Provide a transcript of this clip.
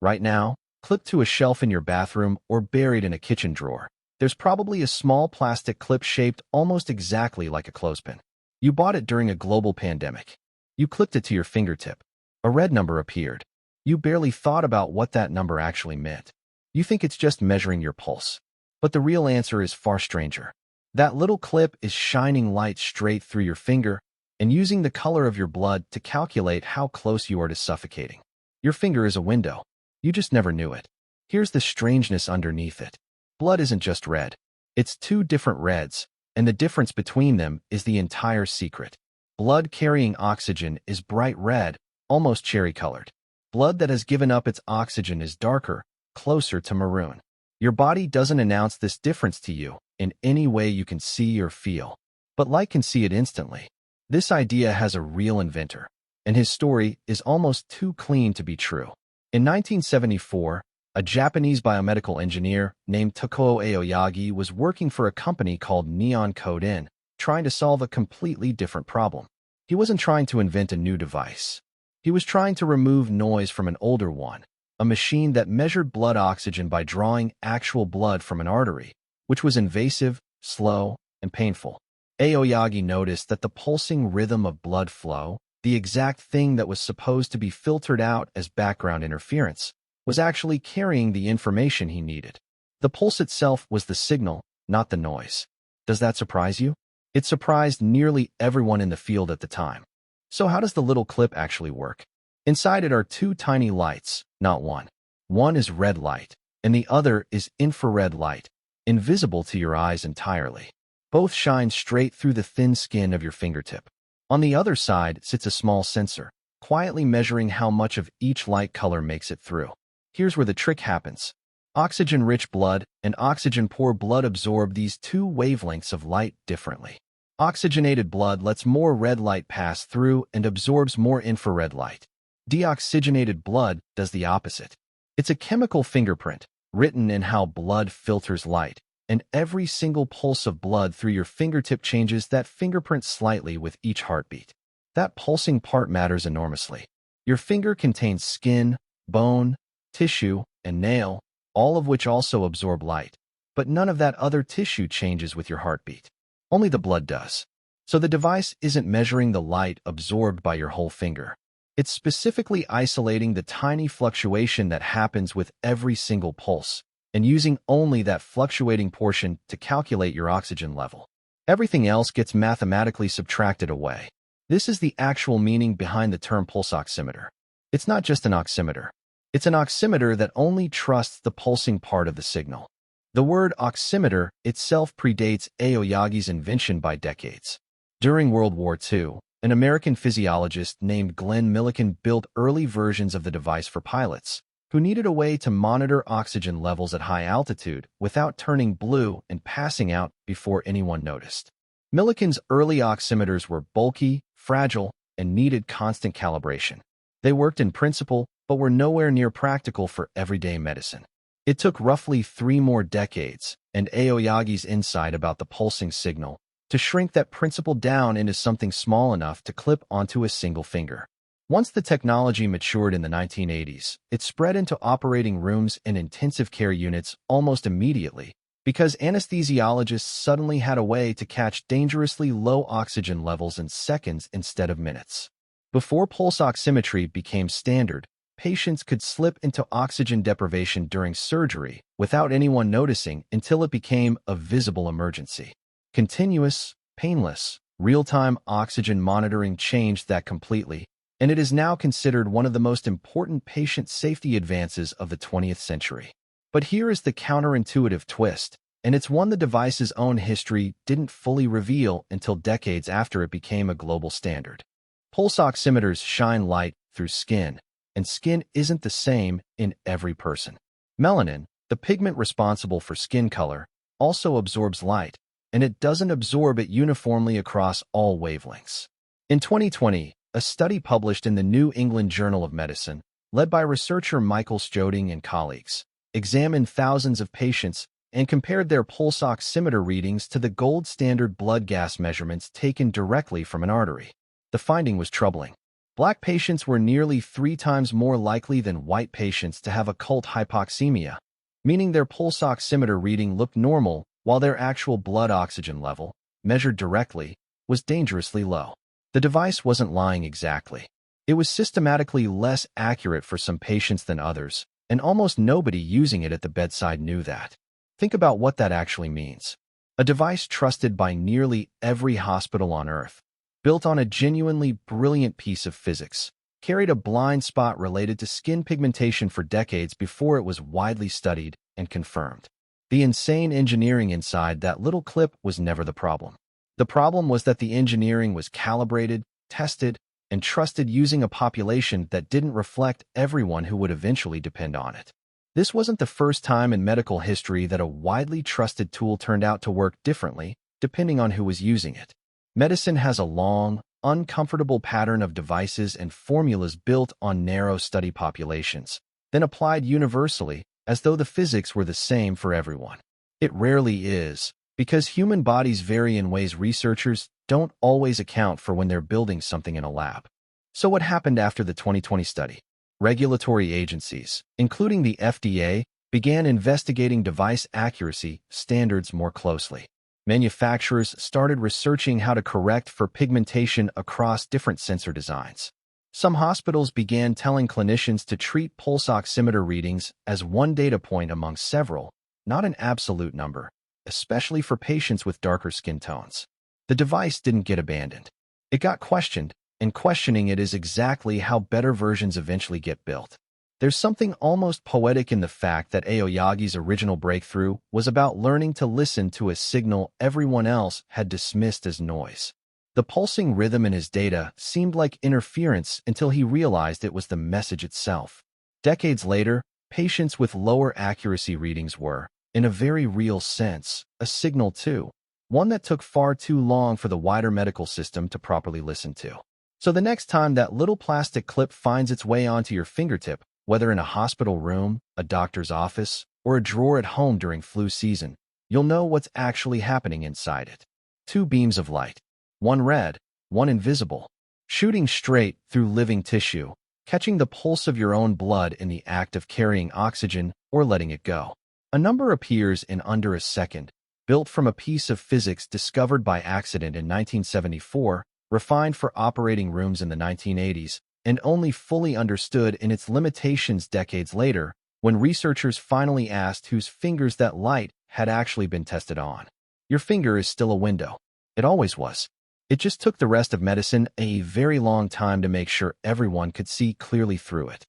Right now, clipped to a shelf in your bathroom or buried in a kitchen drawer, there's probably a small plastic clip shaped almost exactly like a clothespin. You bought it during a global pandemic. You clipped it to your fingertip. A red number appeared. You barely thought about what that number actually meant. You think it's just measuring your pulse. But the real answer is far stranger. That little clip is shining light straight through your finger and using the color of your blood to calculate how close you are to suffocating. Your finger is a window. You just never knew it. Here's the strangeness underneath it. Blood isn't just red. It's two different reds, and the difference between them is the entire secret. Blood carrying oxygen is bright red, almost cherry-colored. Blood that has given up its oxygen is darker, closer to maroon. Your body doesn't announce this difference to you in any way you can see or feel, but light can see it instantly. This idea has a real inventor, and his story is almost too clean to be true. In 1974, a Japanese biomedical engineer named Takuo Aoyagi was working for a company called Neon Code In, trying to solve a completely different problem. He wasn't trying to invent a new device. He was trying to remove noise from an older one, a machine that measured blood oxygen by drawing actual blood from an artery, which was invasive, slow, and painful. Aoyagi noticed that the pulsing rhythm of blood flow, the exact thing that was supposed to be filtered out as background interference, was actually carrying the information he needed. The pulse itself was the signal, not the noise. Does that surprise you? It surprised nearly everyone in the field at the time. So how does the little clip actually work? Inside it are two tiny lights, not one. One is red light, and the other is infrared light, invisible to your eyes entirely. Both shine straight through the thin skin of your fingertip. On the other side sits a small sensor, quietly measuring how much of each light color makes it through. Here's where the trick happens. Oxygen-rich blood and oxygen-poor blood absorb these two wavelengths of light differently. Oxygenated blood lets more red light pass through and absorbs more infrared light. Deoxygenated blood does the opposite. It's a chemical fingerprint, written in how blood filters light, and every single pulse of blood through your fingertip changes that fingerprint slightly with each heartbeat. That pulsing part matters enormously. Your finger contains skin, bone, tissue, and nail, all of which also absorb light. But none of that other tissue changes with your heartbeat. Only the blood does. So the device isn't measuring the light absorbed by your whole finger. It's specifically isolating the tiny fluctuation that happens with every single pulse, and using only that fluctuating portion to calculate your oxygen level. Everything else gets mathematically subtracted away. This is the actual meaning behind the term pulse oximeter. It's not just an oximeter. It's an oximeter that only trusts the pulsing part of the signal. The word oximeter itself predates Aoyagi's invention by decades. During World War II, an American physiologist named Glenn Millikan built early versions of the device for pilots who needed a way to monitor oxygen levels at high altitude without turning blue and passing out before anyone noticed. Millikan's early oximeters were bulky, fragile, and needed constant calibration. They worked in principle, but were nowhere near practical for everyday medicine. It took roughly 3 more decades and Aoyagi's insight about the pulsing signal to shrink that principle down into something small enough to clip onto a single finger. Once the technology matured in the 1980s, it spread into operating rooms and intensive care units almost immediately because anesthesiologists suddenly had a way to catch dangerously low oxygen levels in seconds instead of minutes. Before pulse oximetry became standard, patients could slip into oxygen deprivation during surgery without anyone noticing until it became a visible emergency. Continuous, painless, real-time oxygen monitoring changed that completely, and it is now considered one of the most important patient safety advances of the 20th century. But here is the counterintuitive twist, and it's one the device's own history didn't fully reveal until decades after it became a global standard. Pulse oximeters shine light through skin, and skin isn't the same in every person. Melanin, the pigment responsible for skin color, also absorbs light, and it doesn't absorb it uniformly across all wavelengths. In 2020, a study published in the New England Journal of Medicine, led by researcher Michael Stoding and colleagues, examined thousands of patients and compared their pulse oximeter readings to the gold standard blood gas measurements taken directly from an artery. The finding was troubling. Black patients were nearly 3 times more likely than white patients to have occult hypoxemia, meaning their pulse oximeter reading looked normal while their actual blood oxygen level, measured directly, was dangerously low. The device wasn't lying exactly. It was systematically less accurate for some patients than others, and almost nobody using it at the bedside knew that. Think about what that actually means. A device trusted by nearly every hospital on Earth, built on a genuinely brilliant piece of physics, carried a blind spot related to skin pigmentation for decades before it was widely studied and confirmed. The insane engineering inside that little clip was never the problem. The problem was that the engineering was calibrated, tested, and trusted using a population that didn't reflect everyone who would eventually depend on it. This wasn't the first time in medical history that a widely trusted tool turned out to work differently, depending on who was using it. Medicine has a long, uncomfortable pattern of devices and formulas built on narrow study populations, then applied universally as though the physics were the same for everyone. It rarely is, because human bodies vary in ways researchers don't always account for when they're building something in a lab. So what happened after the 2020 study? Regulatory agencies, including the FDA, began investigating device accuracy standards more closely. Manufacturers started researching how to correct for pigmentation across different sensor designs. Some hospitals began telling clinicians to treat pulse oximeter readings as one data point among several, not an absolute number, especially for patients with darker skin tones. The device didn't get abandoned. It got questioned, and questioning it is exactly how better versions eventually get built. There's something almost poetic in the fact that Aoyagi's original breakthrough was about learning to listen to a signal everyone else had dismissed as noise. The pulsing rhythm in his data seemed like interference until he realized it was the message itself. Decades later, patients with lower accuracy readings were, in a very real sense, a signal too, one that took far too long for the wider medical system to properly listen to. So the next time that little plastic clip finds its way onto your fingertip, whether in a hospital room, a doctor's office, or a drawer at home during flu season, you'll know what's actually happening inside it. 2 beams of light, one red, one invisible, shooting straight through living tissue, catching the pulse of your own blood in the act of carrying oxygen or letting it go. A number appears in under a second, built from a piece of physics discovered by accident in 1974, refined for operating rooms in the 1980s, and only fully understood in its limitations decades later, when researchers finally asked whose fingers that light had actually been tested on. Your finger is still a window. It always was. It just took the rest of medicine a very long time to make sure everyone could see clearly through it.